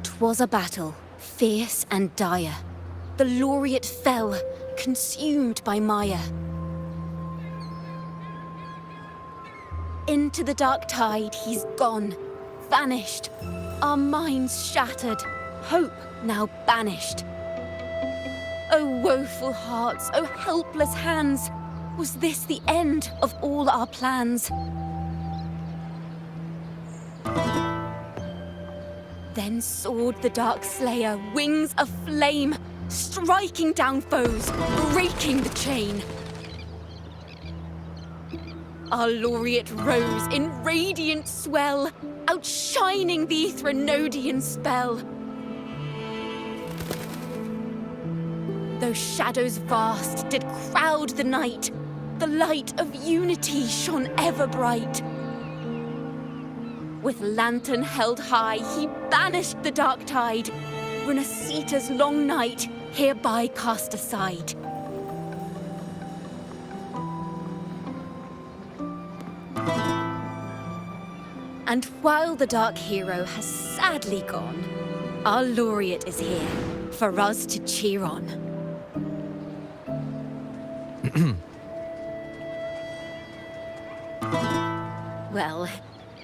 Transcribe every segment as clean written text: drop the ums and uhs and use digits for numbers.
'Twas a battle, fierce and dire. The laureate fell, consumed by mire. Into the dark tide he's gone, vanished. Our minds shattered, hope now banished. O woeful hearts, O helpless hands, was this the end of all our plans? Then soared the dark slayer, wings aflame, striking down foes, breaking the chain. Our laureate rose in radiant swell, outshining the Threnodian spell. Though shadows vast did crowd the night, the light of unity shone ever bright. With lantern held high, he banished the dark tide. Rinascita's long night hereby cast aside. And while the dark hero has sadly gone, our laureate is here for us to cheer on. Well,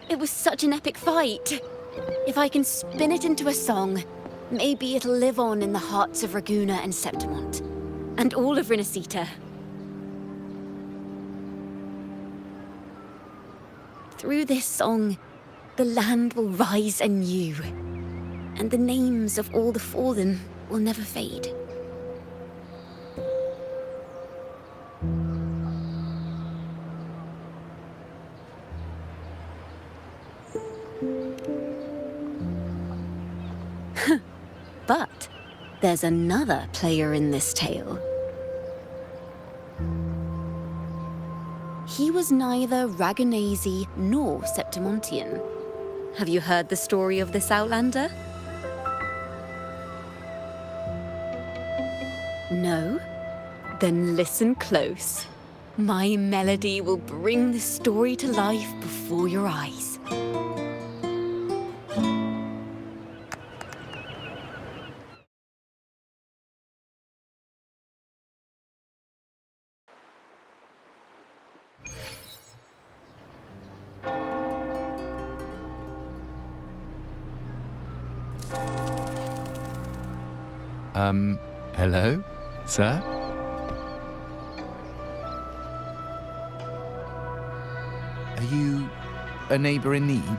it was such an epic fight. If I can spin it into a song, maybe it'll live on in the hearts of Raguna and Septimont, and all of Rinascita. Through this song, the land will rise anew, and the names of all the fallen will never fade. But there's another player in this tale. He was neither Raganese nor Septimontian. Have you heard the story of this outlander? No? Then listen close. My melody will bring the story to life before your eyes. Hello, sir? Are you a neighbor in need?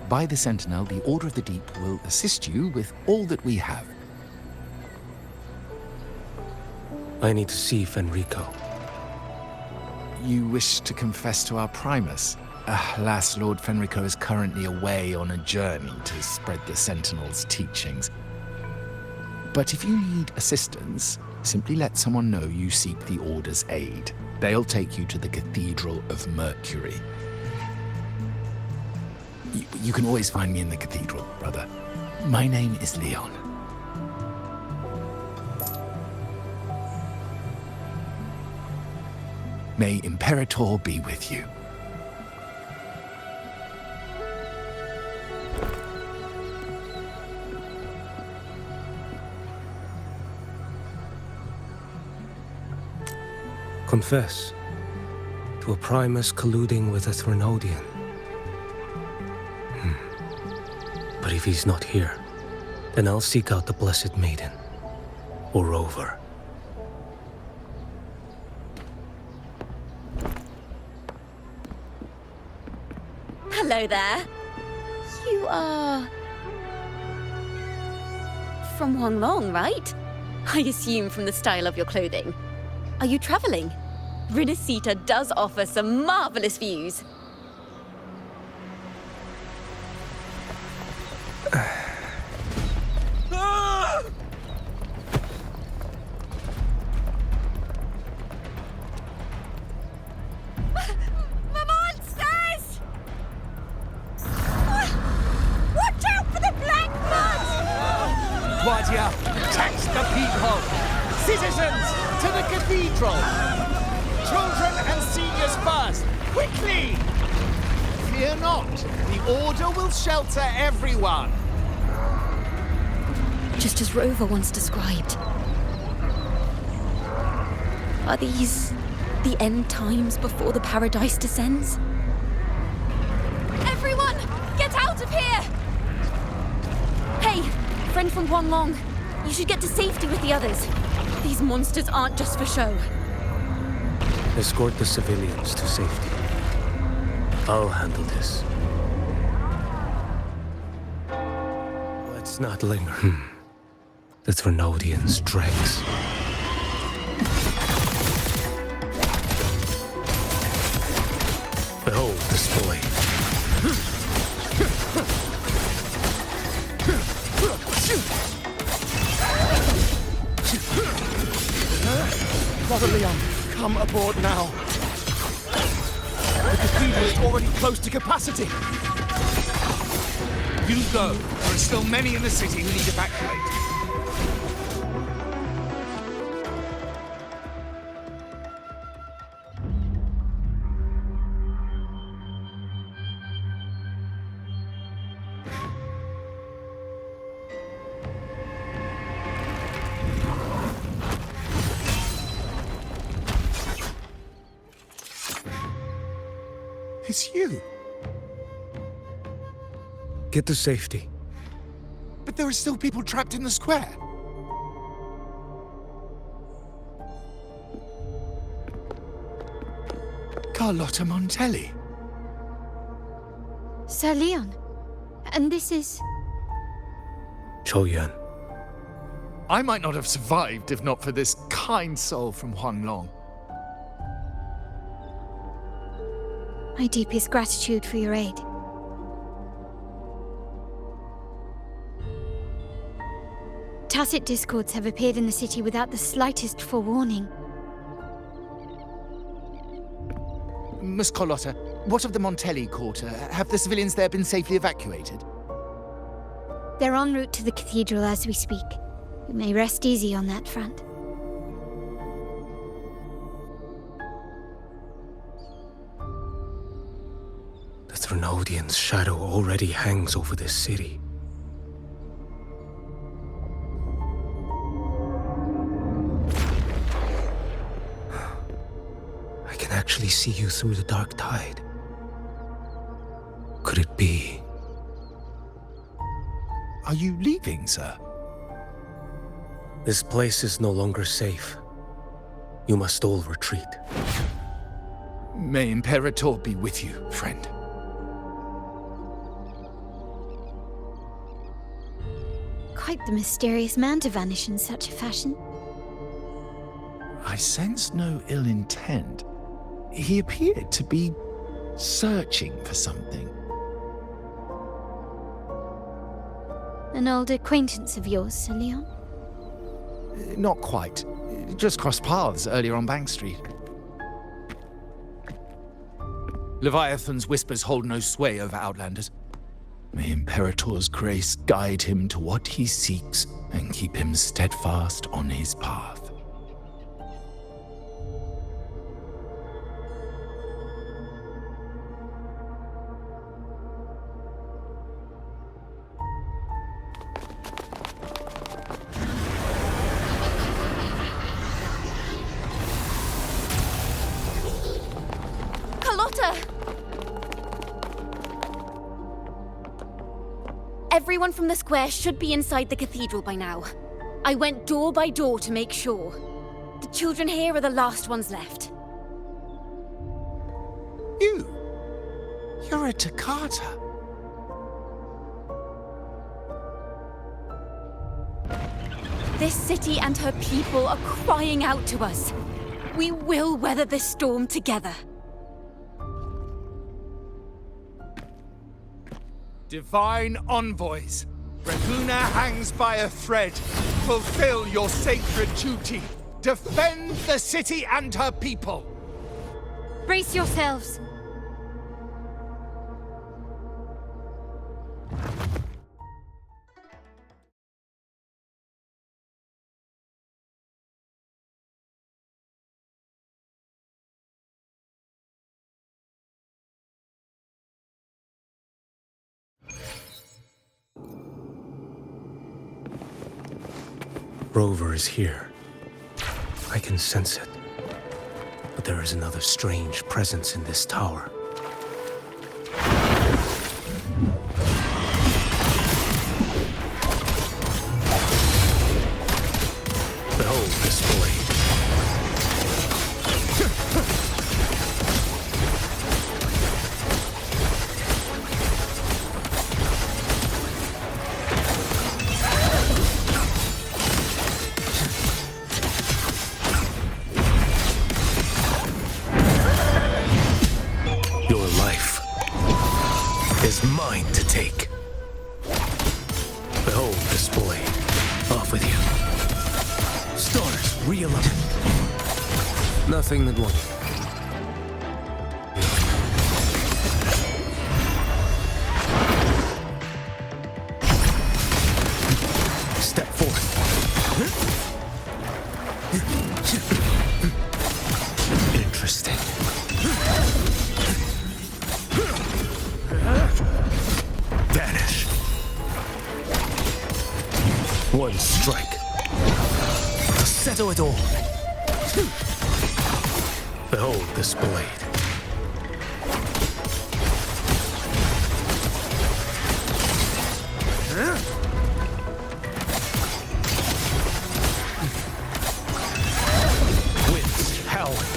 By the Sentinel, the Order of the Deep will assist you with all that we have. I need to see Fenrico. You wish to confess to our Primus? Alas, Lord Fenrico is currently away on a journey to spread the Sentinel's teachings. But if you need assistance, simply let someone know you seek the Order's aid. They'll take you to the Cathedral of Mercury. You can always find me in the Cathedral, brother. My name is Leon. May Imperator be with you. Confess to a Primus colluding with a Threnodian. But if he's not here, then I'll seek out the Blessed Maiden, or Rover. Hello there. You are... from Huanglong, right? I assume from the style of your clothing. Are you traveling? Rinascita does offer some marvelous views. Citizens, to the cathedral! Children and seniors first! Quickly! Fear not, the Order will shelter everyone! Just as Rover once described. Are these the end times before the paradise descends? Everyone, get out of here! Hey, friend from Huanglong, you should get to safety with the others. These monsters aren't just for show. Escort the civilians to safety. I'll handle this. Let's not linger. The Trinodians' dregs. Behold the spoil. Brother Leon, come aboard now. The cathedral is already close to capacity. You go. There are still many in the city who need evacuate. It's you. Get to safety. But there are still people trapped in the square. Carlotta Montelli. Sir Leon. And this is... Choyan. I might not have survived if not for this kind soul from Huanglong. My deepest gratitude for your aid. Tacit discords have appeared in the city without the slightest forewarning. Miss Carlotta, what of the Montelli quarter? Have the civilians there been safely evacuated? They're en route to the cathedral as we speak. You may rest easy on that front. The Trinodians' shadow already hangs over this city. I can actually see you through the dark tide. Could it be? Are you leaving, sir? This place is no longer safe. You must all retreat. May Imperator be with you, friend. Quite the mysterious man to vanish in such a fashion. I sense no ill intent. He appeared to be searching for something. An old acquaintance of yours, Sir Leon? Not quite. Just crossed paths earlier on Bank Street. Leviathan's whispers hold no sway over Outlanders. May Imperator's grace guide him to what he seeks and keep him steadfast on his path. Everyone from the square should be inside the cathedral by now. I went door by door to make sure. The children here are the last ones left. You're a Toccata. This city and her people are crying out to us. We will weather this storm together. Divine envoys, Revuna hangs by a thread. Fulfill your sacred duty. Defend the city and her people. Brace yourselves. Rover is here. I can sense it. But there is another strange presence in this tower. Behold this blade. Your life is mine to take. Behold this blade. Off with you. Stars, realign. Nothing that won't. Step forth. Interesting. Vanish. One strike. To settle it all. Behold this blade. Winds howling.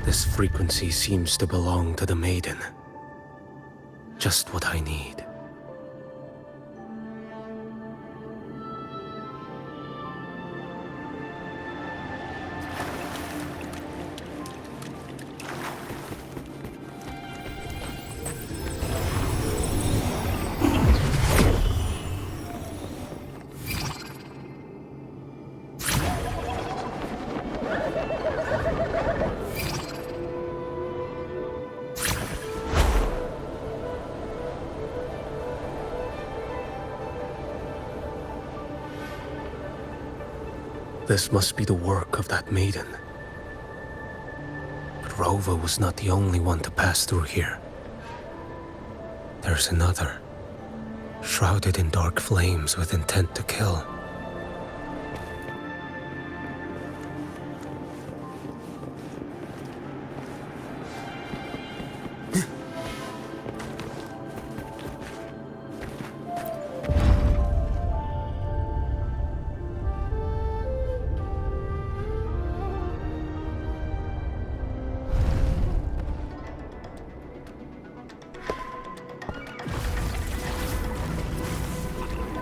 This frequency seems to belong to the maiden. Just what I need. This must be the work of that maiden. But Rover was not the only one to pass through here. There's another, shrouded in dark flames with intent to kill.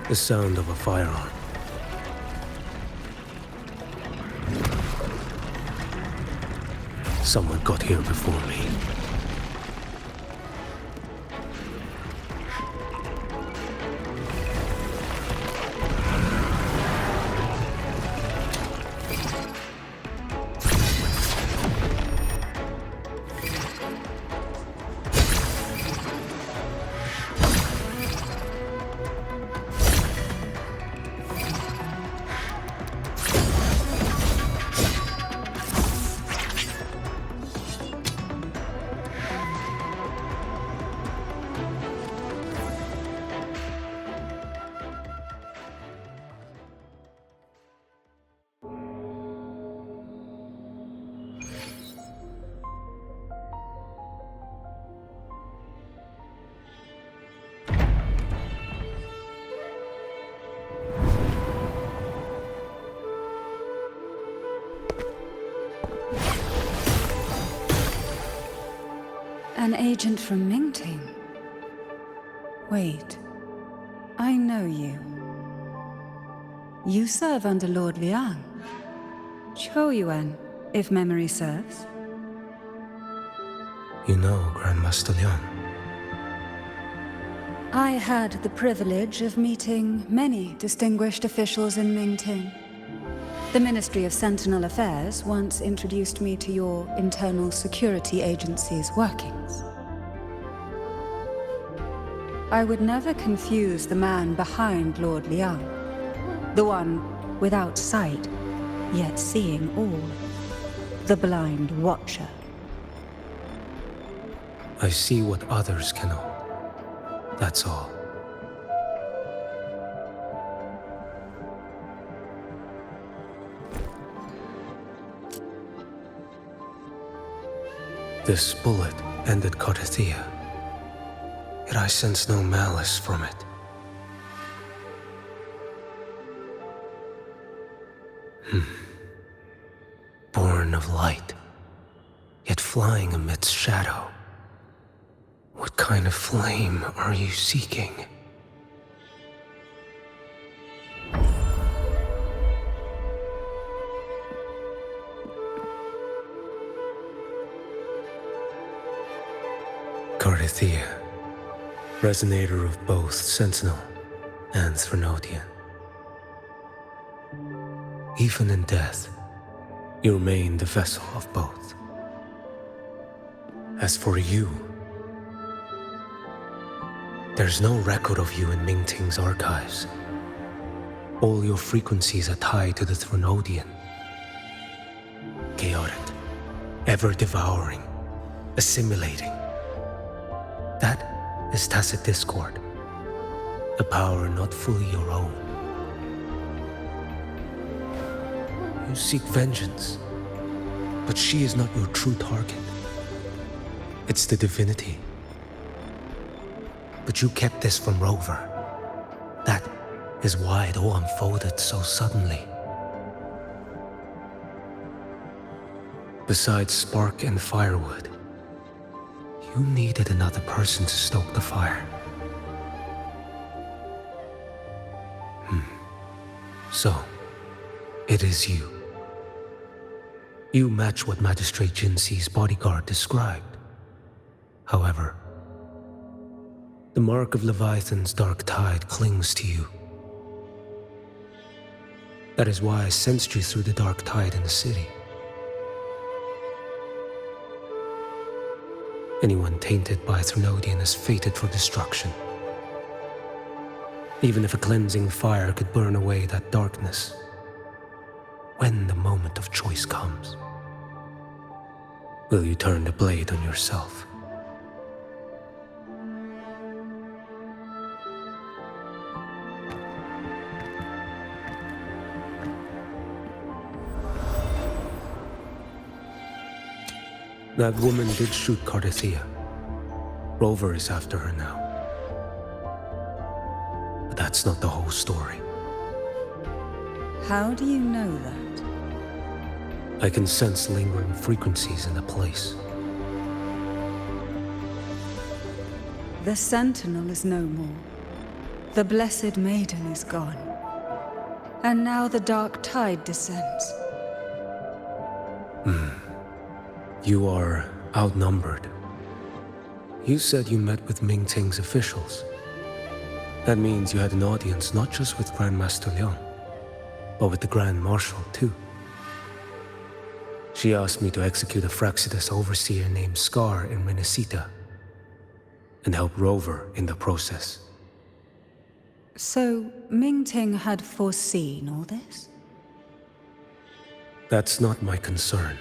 The sound of a firearm. Someone got here before me. An agent from Mingting? Wait, I know you. You serve under Lord Liang. Choyuan, if memory serves. You know Grandmaster Liang. I had the privilege of meeting many distinguished officials in Mingting. The Ministry of Sentinel Affairs once introduced me to your internal security agency's workings. I would never confuse the man behind Lord Liang, the one without sight, yet seeing all, the blind watcher. I see what others cannot. That's all. This bullet ended Carthia, yet I sense no malice from it. Born of light, yet flying amidst shadow. What kind of flame are you seeking? Carthia, resonator of both Sentinel and Threnodian. Even in death, you remain the vessel of both. As for you, there's no record of you in Mingting's archives. All your frequencies are tied to the Threnodian. Chaotic, ever-devouring, assimilating. That is tacit discord, a power not fully your own. You seek vengeance, but she is not your true target. It's the divinity. But you kept this from Rover. That is why it all unfolded so suddenly. Besides spark and firewood, you needed another person to stoke the fire. So, it is you. You match what Magistrate Jinxi's bodyguard described. However, the mark of Leviathan's dark tide clings to you. That is why I sensed you through the dark tide in the city. Anyone tainted by Threnodian is fated for destruction. Even if a cleansing fire could burn away that darkness, when the moment of choice comes, will you turn the blade on yourself? That woman did shoot Carthia. Rover is after her now. But that's not the whole story. How do you know that? I can sense lingering frequencies in the place. The Sentinel is no more. The Blessed Maiden is gone. And now the dark tide descends. You are outnumbered. You said you met with Mingting's officials. That means you had an audience not just with Grandmaster Liang, but with the Grand Marshal too. She asked me to execute a Fraxidus overseer named Scar in Rinascita, and help Rover in the process. So, Mingting had foreseen all this? That's not my concern.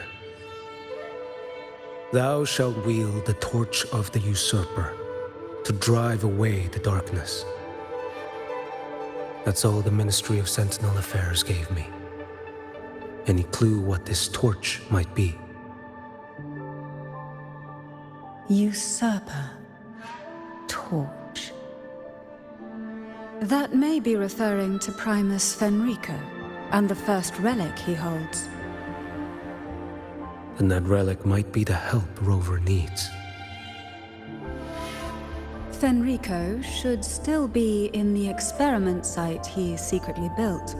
Thou shalt wield the torch of the usurper to drive away the darkness. That's all the Ministry of Sentinel Affairs gave me. Any clue what this torch might be? Usurper. Torch. That may be referring to Primus Fenrico and the first relic he holds. Then that relic might be the help Rover needs. Fenrico should still be in the experiment site he secretly built.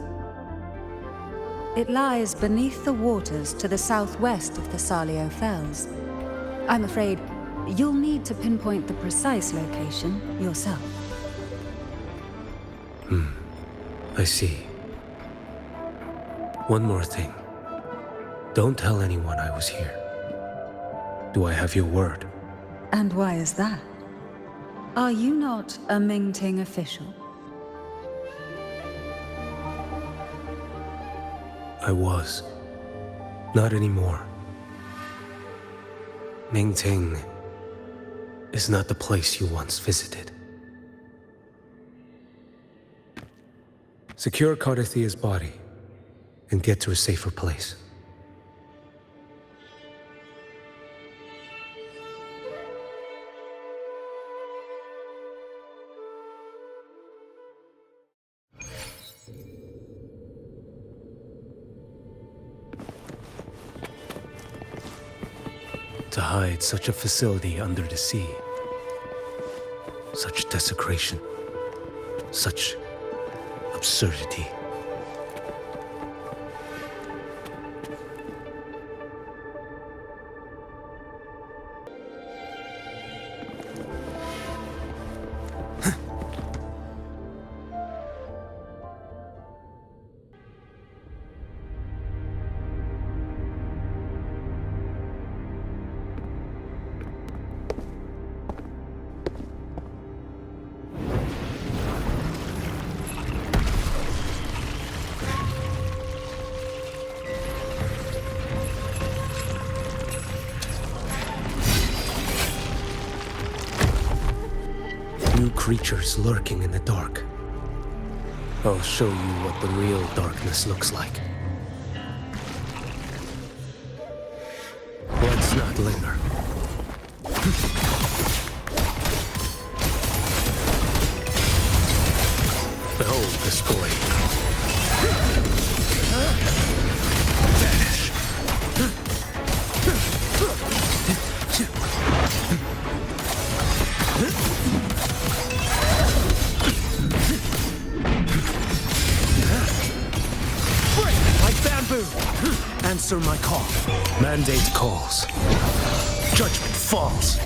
It lies beneath the waters to the southwest of the Salio Fells. I'm afraid you'll need to pinpoint the precise location yourself. I see. One more thing. Don't tell anyone I was here. Do I have your word? And why is that? Are you not a Mingting official? I was. Not anymore. Mingting is not the place you once visited. Secure Cardathia's body and get to a safer place. To hide such a facility under the sea. Such desecration. Such absurdity. New creatures lurking in the dark. I'll show you what the real darkness looks like. Let's not linger. Behold this blade. Vanish. Answer my call. Mandate calls. Judgment falls.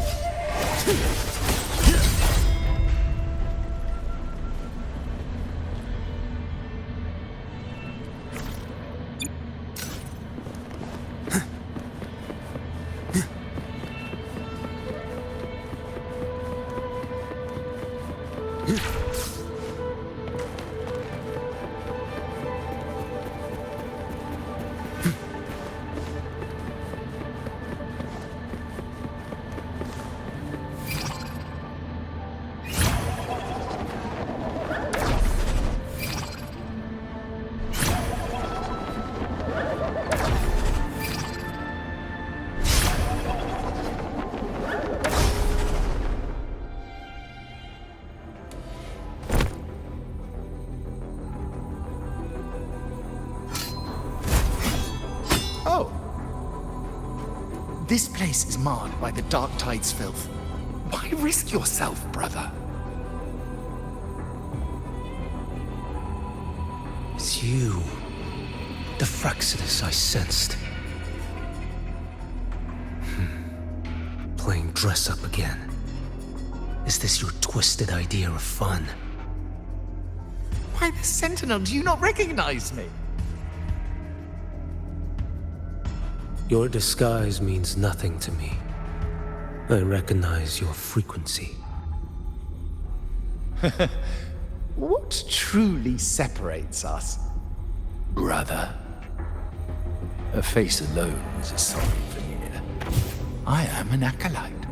This place is marred by the Dark Tide's filth. Why risk yourself, brother? It's you. The Fraxidus I sensed. Playing dress up again. Is this your twisted idea of fun? Why the Sentinel? Do you not recognize me? Your disguise means nothing to me. I recognize your frequency. What truly separates us, brother? A face alone is a solid veneer. I am an acolyte.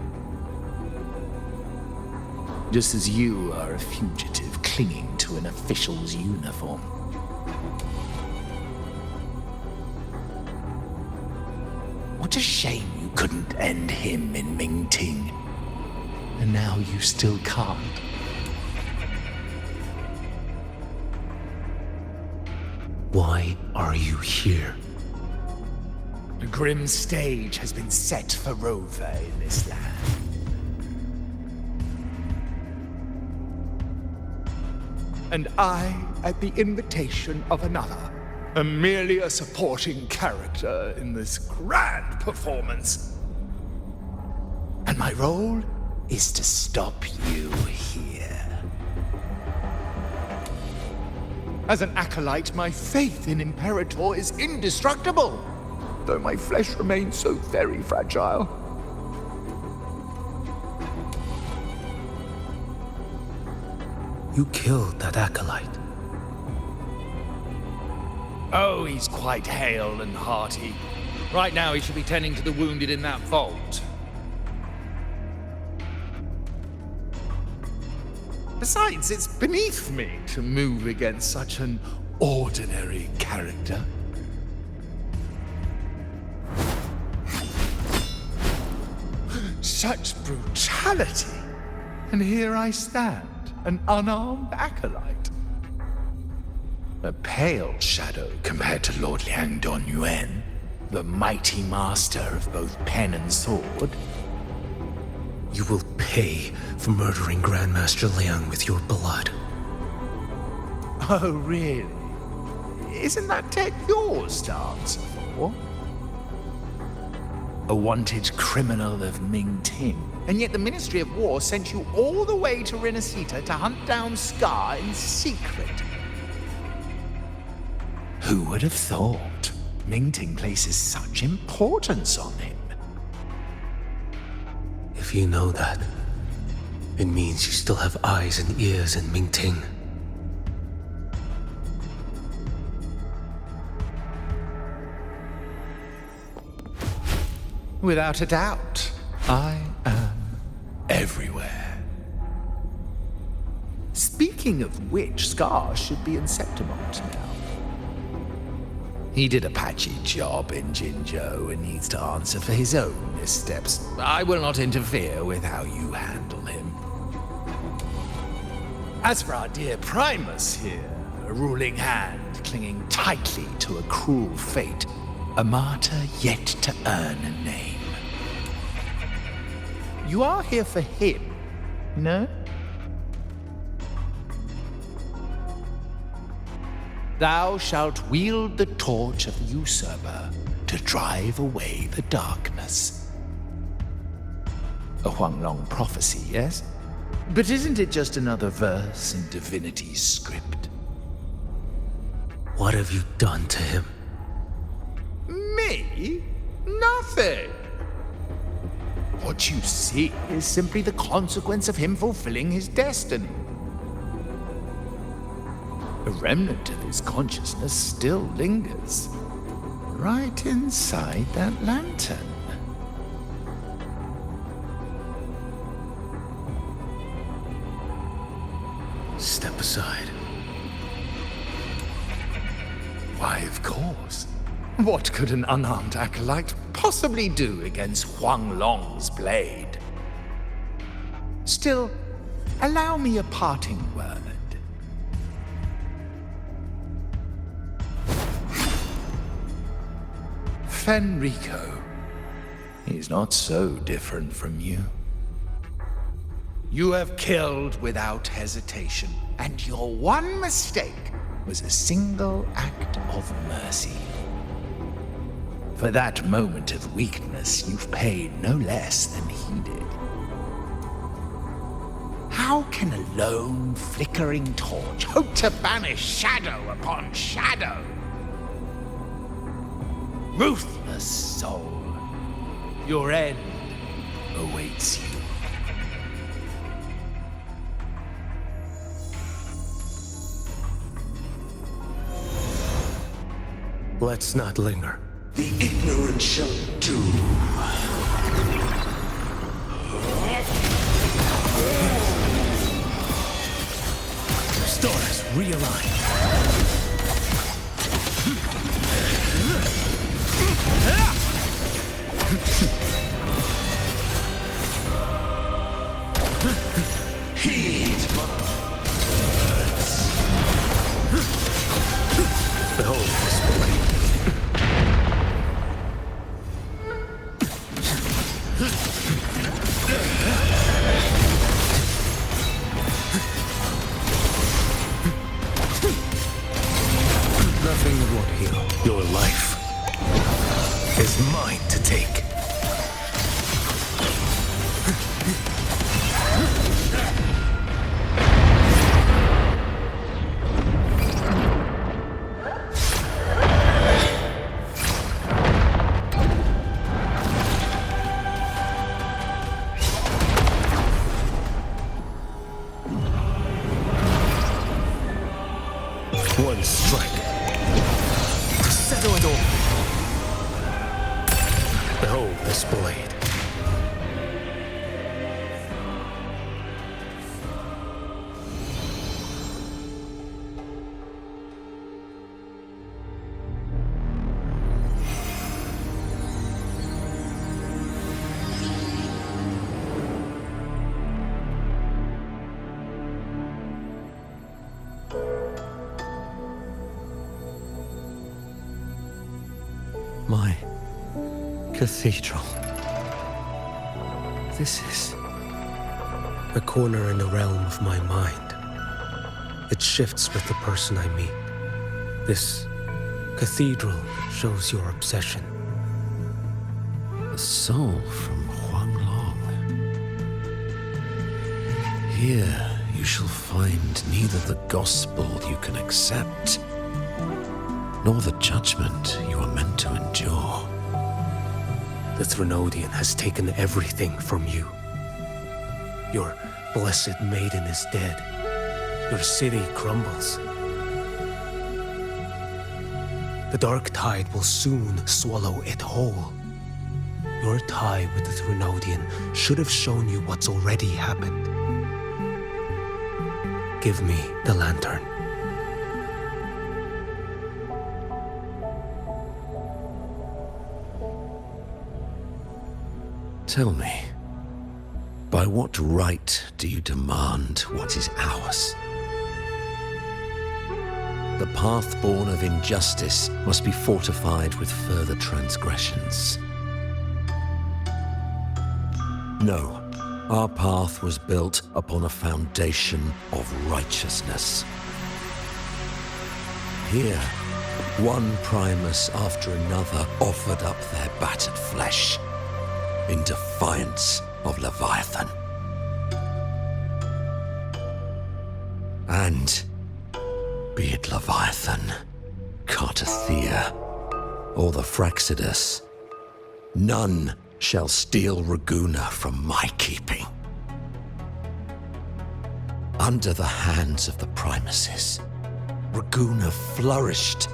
Just as you are a fugitive clinging to an official's uniform. What a shame you couldn't end him in Mingting. And now you still can't. Why are you here? A grim stage has been set for Rover in this land. And I, at the invitation of another, am merely a supporting character in this grand performance. And my role is to stop you here. As an acolyte, my faith in Imperator is indestructible, though my flesh remains so very fragile. You killed that acolyte. Oh, he's quite hale and hearty. Right now he should be tending to the wounded in that vault. Besides, it's beneath me to move against such an ordinary character. Such brutality! And here I stand, an unarmed acolyte. A pale shadow compared to Lord Liang Donyuan, the mighty master of both pen and sword. You will pay for murdering Grandmaster Liang with your blood. Oh, really? Isn't that tech yours to answer for? A wanted criminal of Ming Ting, and yet the Ministry of War sent you all the way to Rinascita to hunt down Scar in secret. Who would have thought Ming Ting places such importance on him? If you know that, it means you still have eyes and ears in Ming Ting. Without a doubt, I am everywhere. Speaking of which, Scar should be in Septimont now. He did a patchy job in Jinzhou and needs to answer for his own missteps. I will not interfere with how you handle him. As for our dear Primus here, a ruling hand clinging tightly to a cruel fate, a martyr yet to earn a name. You are here for him, no? Thou shalt wield the torch of the usurper to drive away the darkness. A Huanglong prophecy, yes? But isn't it just another verse in Divinity's script? What have you done to him? Me? Nothing. What you see is simply the consequence of him fulfilling his destiny. A remnant of his consciousness still lingers, right inside that lantern. Step aside. Why, of course. What could an unarmed acolyte possibly do against Huanglong's blade? Still, allow me a parting word. Fenrico, he's not so different from you. You have killed without hesitation, and your one mistake was a single act of mercy. For that moment of weakness, you've paid no less than he did. How can a lone, flickering torch hope to banish shadow upon shadow? Ruthless soul, your end awaits you. Let's not linger. The ignorant shall do. Stars, realign. Heed my words. Behold this blade. Nothing will heal. Your life is mine to take. One strike to settle it all. Behold this blade. My cathedral. This is a corner in the realm of my mind. It shifts with the person I meet. This cathedral shows your obsession. A soul from Huanglong. Here you shall find neither the gospel you can accept, nor the judgment you are meant to endure. The Threnodian has taken everything from you. Your blessed maiden is dead. Your city crumbles. The dark tide will soon swallow it whole. Your tie with the Threnodian should have shown you what's already happened. Give me the lantern. Tell me, by what right do you demand what is ours? The path born of injustice must be fortified with further transgressions. No, our path was built upon a foundation of righteousness. Here, one Primus after another offered up their battered flesh in defiance of Leviathan. And be it Leviathan, Cartathea, or the Fraxidus, none shall steal Raguna from my keeping. Under the hands of the Primuses, Raguna flourished.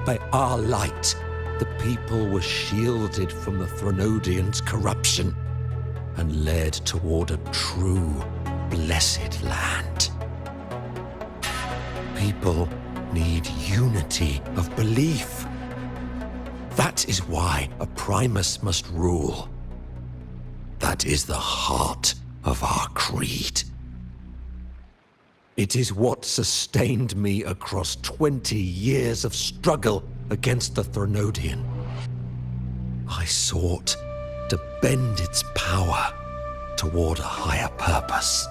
By our light, the people were shielded from the Threnodians' corruption and led toward a true, blessed land. People need unity of belief. That is why a Primus must rule. That is the heart of our creed. It is what sustained me across 20 years of struggle against the Threnodian. I sought to bend its power toward a higher purpose.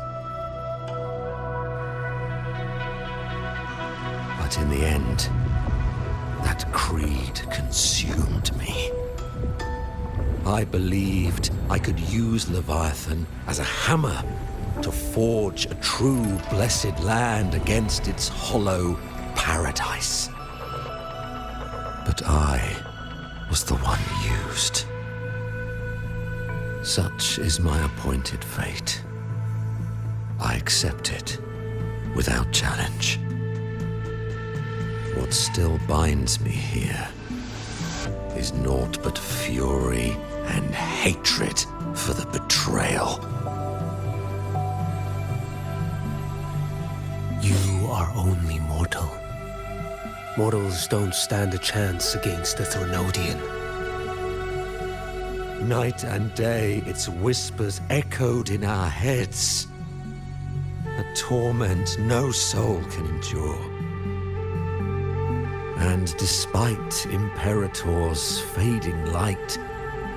But in the end, that creed consumed me. I believed I could use Leviathan as a hammer to forge a true blessed land against its hollow paradise. But I was the one used. Such is my appointed fate. I accept it without challenge. What still binds me here is naught but fury and hatred for the betrayal. You are only mortal. Mortals don't stand a chance against the Threnodian. Night and day, its whispers echoed in our heads. A torment no soul can endure. And despite Imperator's fading light,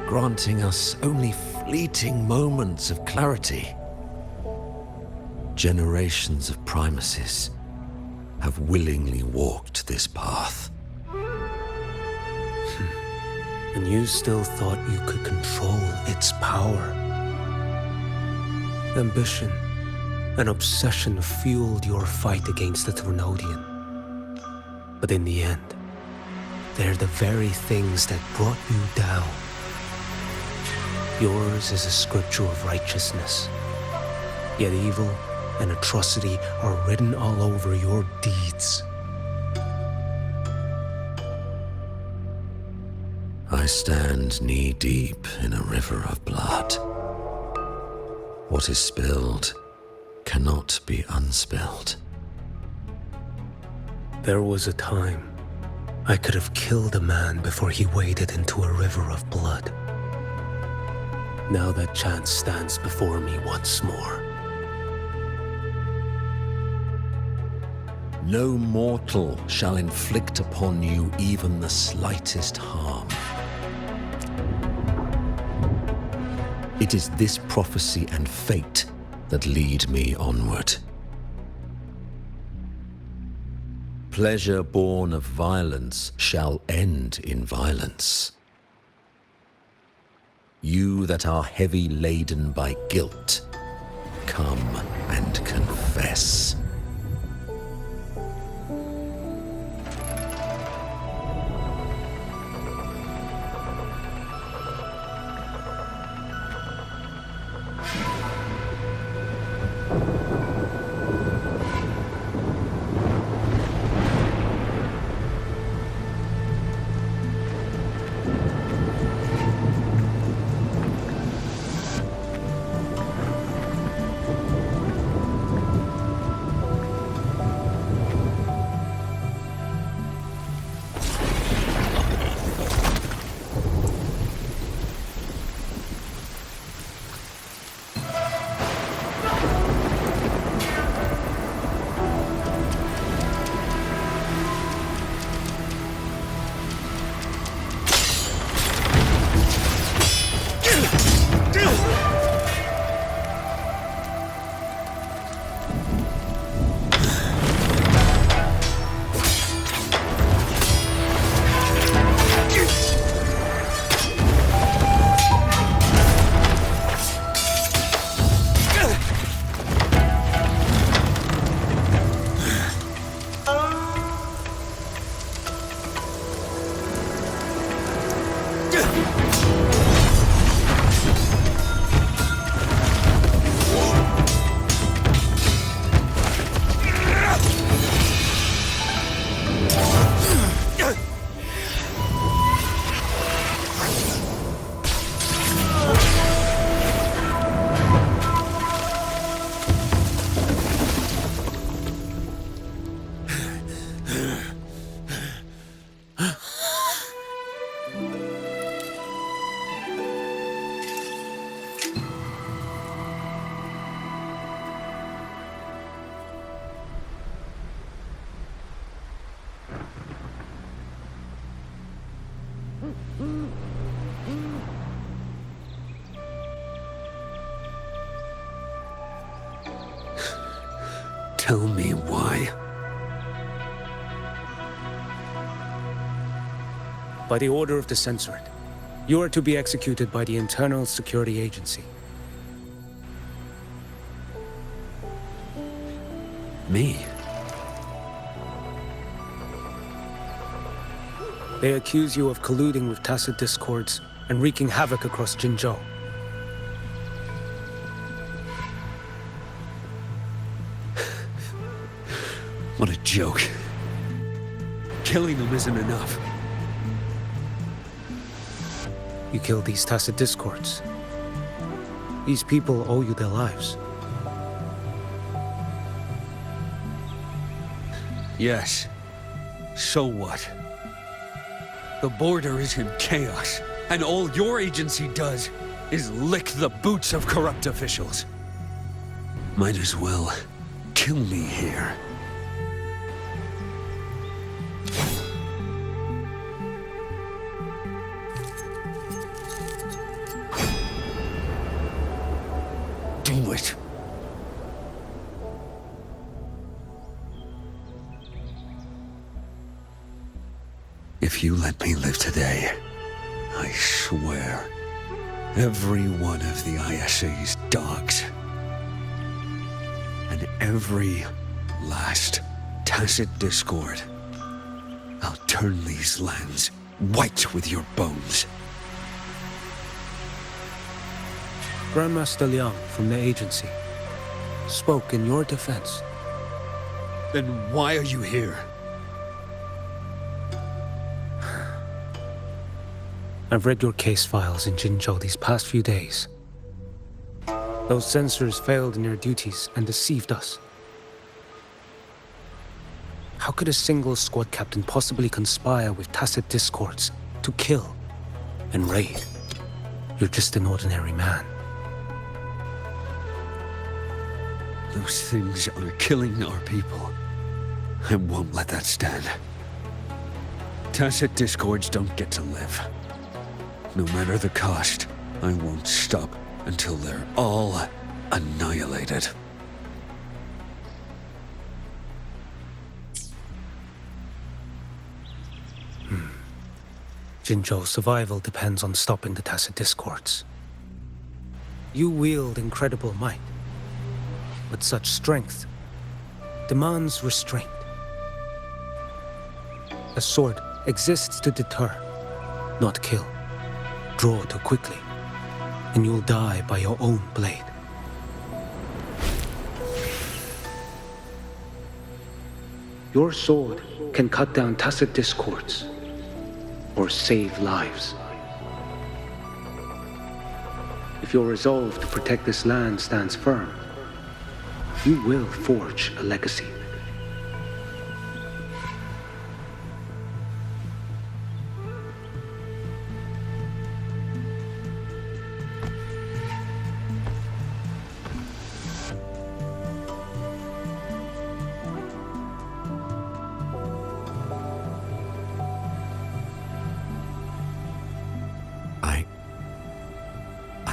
granting us only fleeting moments of clarity, generations of Primuses have willingly walked this path. And you still thought you could control its power. Ambition and obsession fueled your fight against the Threnodian. But in the end, they're the very things that brought you down. Yours is a scripture of righteousness, yet evil and atrocity are written all over your deeds. I stand knee-deep in a river of blood. What is spilled cannot be unspilled. There was a time I could have killed a man before he waded into a river of blood. Now that chance stands before me once more. No mortal shall inflict upon you even the slightest harm. It is this prophecy and fate that lead me onward. Pleasure born of violence shall end in violence. You that are heavy laden by guilt, come and confess. Tell me why. By the order of the Censorate, you are to be executed by the Internal Security Agency. Me? They accuse you of colluding with tacit discords and wreaking havoc across Jinzhou. What a joke. Killing them isn't enough. You killed these tacit discords. These people owe you their lives. Yes. So what? The border is in chaos, and all your agency does is lick the boots of corrupt officials. Might as well kill me here. Do it. If you let me live today, I swear, every one of the ISA's dogs, and every last tacit discord, I'll turn these lands white with your bones. Grandmaster Liang from the agency spoke in your defense. Then why are you here? I've read your case files in Jinzhou these past few days. Those censors failed in their duties and deceived us. How could a single squad captain possibly conspire with tacit discords to kill and raid? You're just an ordinary man. Those things are killing our people. I won't let that stand. Tacit discords don't get to live. No matter the cost, I won't stop until they're all annihilated. Jinzhou's survival depends on stopping the tacit discords. You wield incredible might, but such strength demands restraint. A sword exists to deter, not kill. Draw too quickly, and you'll die by your own blade. Your sword can cut down tacit discords, or save lives. If your resolve to protect this land stands firm, you will forge a legacy.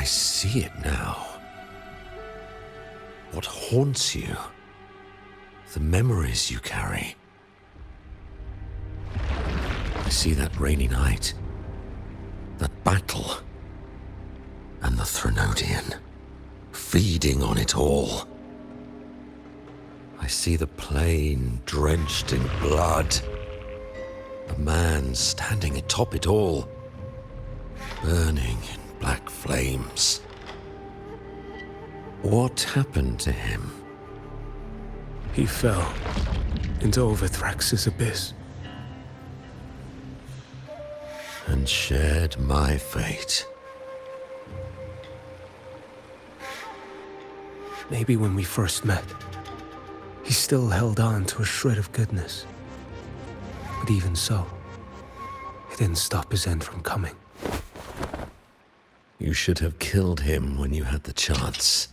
I see it now. What haunts you? The memories you carry. I see that rainy night, that battle, and the Threnodian, feeding on it all. I see the plain drenched in blood, a man standing atop it all, burning in black flames. What happened to him? He fell into Overthrax's abyss. And shared my fate. Maybe when we first met, he still held on to a shred of goodness. But even so, it didn't stop his end from coming. You should have killed him when you had the chance.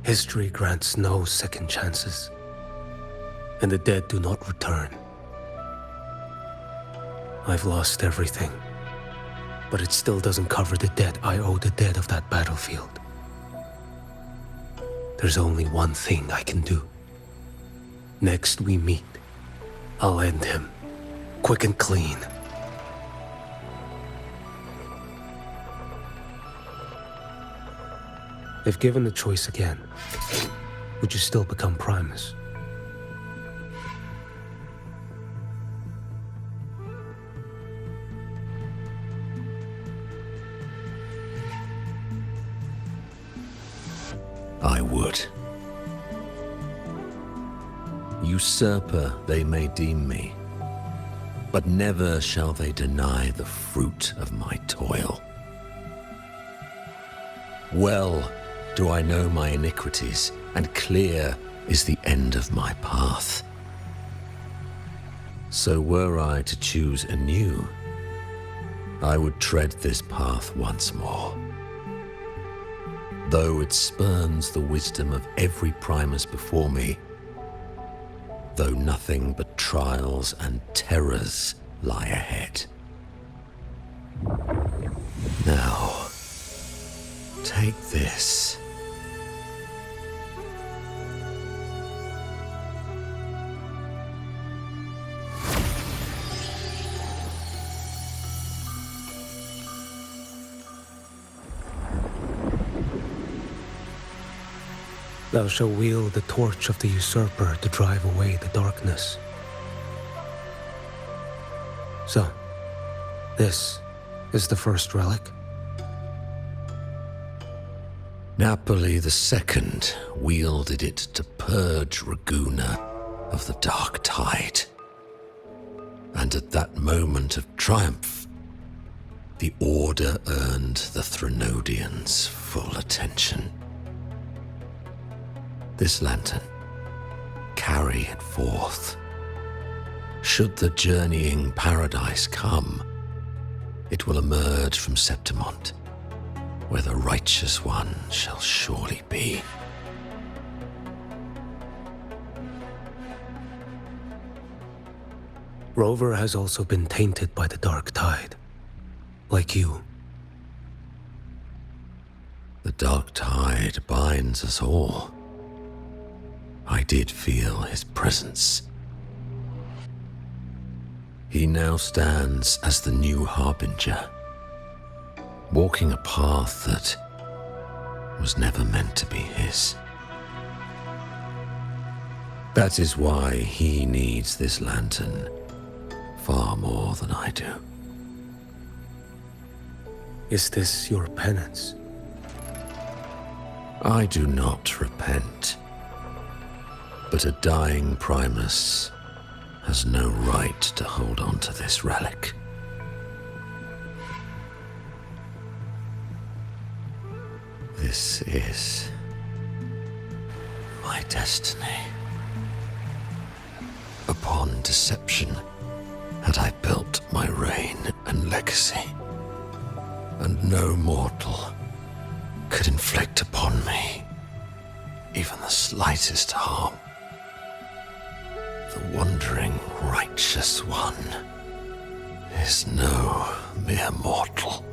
History grants no second chances, and the dead do not return. I've lost everything, but it still doesn't cover the debt I owe the dead of that battlefield. There's only one thing I can do. Next we meet, I'll end him, quick and clean. If given the choice again, would you still become Primus? I would. Usurper they may deem me, but never shall they deny the fruit of my toil. Well do I know my iniquities, and clear is the end of my path. So were I to choose anew, I would tread this path once more. Though it spurns the wisdom of every Primus before me, though nothing but trials and terrors lie ahead. Now, take this. Thou shalt wield the torch of the usurper to drive away the darkness. So, this is the first relic? Napoli II wielded it to purge Raguna of the dark tide. And at that moment of triumph, the Order earned the Threnodians' full attention. This lantern, carry it forth. Should the journeying paradise come, it will emerge from Septimont, where the Righteous One shall surely be. Rover has also been tainted by the dark tide, like you. The dark tide binds us all. I did feel his presence. He now stands as the new Harbinger, walking a path that was never meant to be his. That is why he needs this lantern far more than I do. Is this your penance? I do not repent, but a dying Primus has no right to hold on to this relic. This is my destiny. Upon deception had I built my reign and legacy, and no mortal could inflict upon me even the slightest harm. The wandering Righteous One is no mere mortal.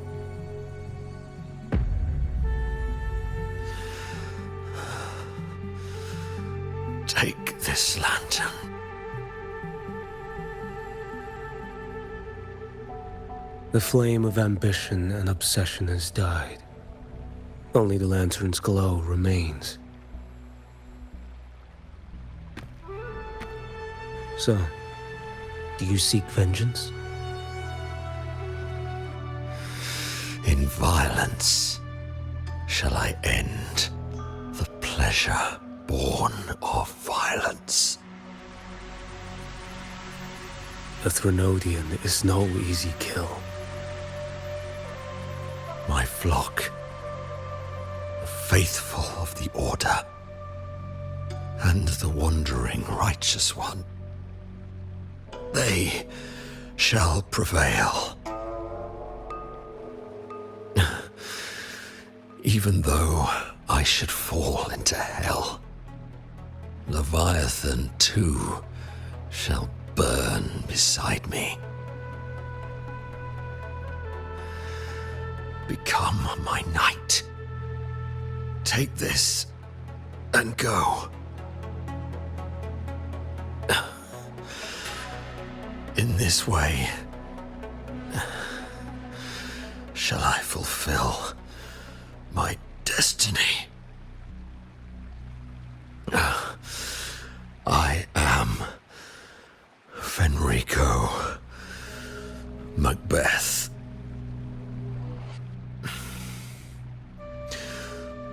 Take this lantern. The flame of ambition and obsession has died. Only the lantern's glow remains. So, do you seek vengeance? In violence shall I end the pleasure born of violence. The Threnodian is no easy kill. My flock, the faithful of the Order, and the wandering Righteous One, they shall prevail. Even though I should fall into hell, Leviathan too shall burn beside me. Become my knight. Take this and go. In this way shall I fulfill my destiny. I am Fenrico Macbeth.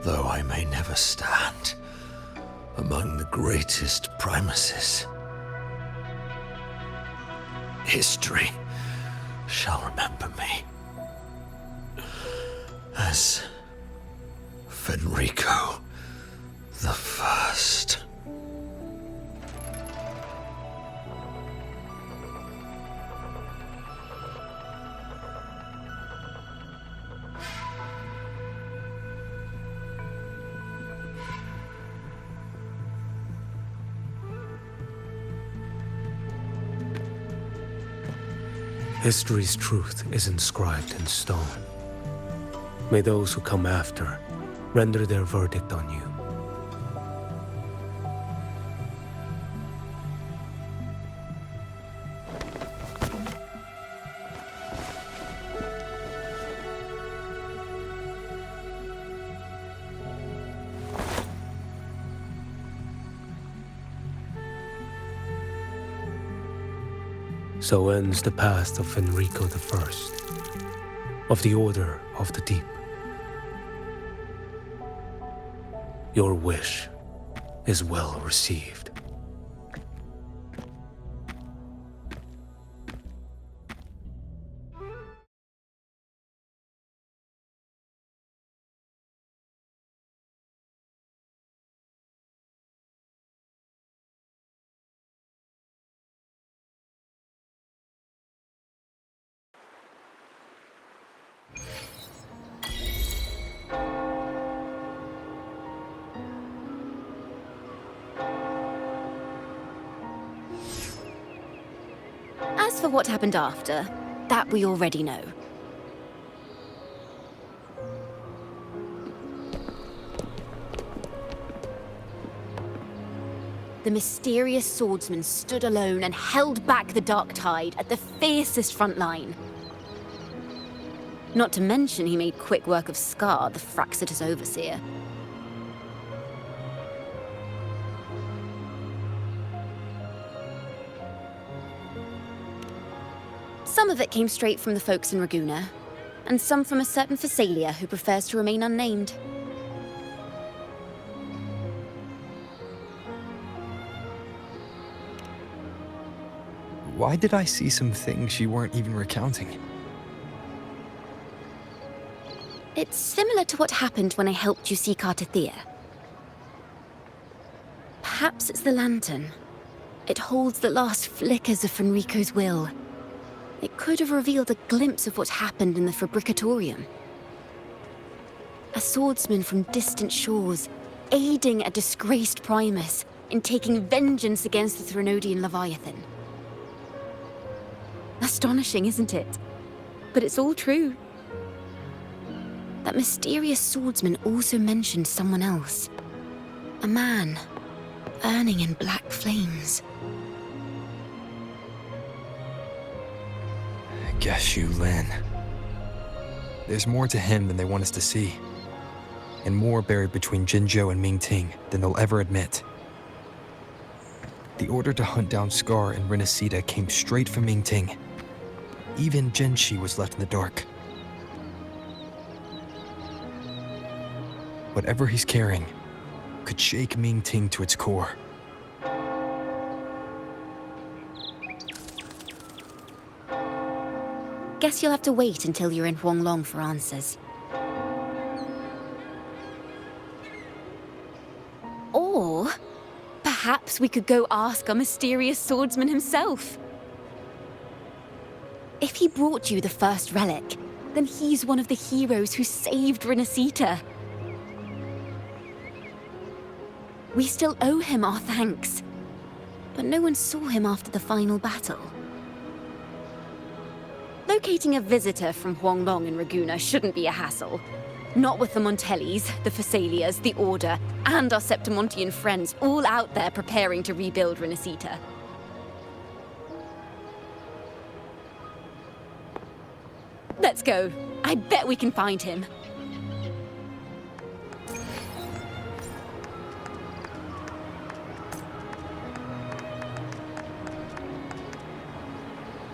Though I may never stand among the greatest Primuses, history shall remember me as Fenrico the First. History's truth is inscribed in stone. May those who come after render their verdict on you. So ends the path of Fenrico I, of the Order of the Deep. Your wish is well received. As for what happened after, that we already know. The mysterious swordsman stood alone and held back the dark tide at the fiercest front line. Not to mention he made quick work of Scar, the Fraxita's overseer. Some of it came straight from the folks in Raguna, and some from a certain Phasalia who prefers to remain unnamed. Why did I see some things you weren't even recounting? It's similar to what happened when I helped you seek Artathea. Perhaps it's the lantern. It holds the last flickers of Fenrico's will. It could have revealed a glimpse of what happened in the Fabricatorium. A swordsman from distant shores, aiding a disgraced Primus in taking vengeance against the Threnodian Leviathan. Astonishing, isn't it? But it's all true. That mysterious swordsman also mentioned someone else. A man, burning in black flames. Guess you, Lin. There's more to him than they want us to see. And more buried between Jinzhou and Mingting than they'll ever admit. The order to hunt down Scar and Rinascita came straight from Mingting. Even Genshi was left in the dark. Whatever he's carrying could shake Mingting to its core. Guess you'll have to wait until you're in Huanglong for answers. Or perhaps we could go ask our mysterious swordsman himself. If he brought you the first relic, then he's one of the heroes who saved Rinascita. We still owe him our thanks, but no one saw him after the final battle. Locating a visitor from Huanglong in Raguna shouldn't be a hassle. Not with the Montellis, the Phasalias, the Order, and our Septimontian friends all out there preparing to rebuild Rinascita. Let's go. I bet we can find him.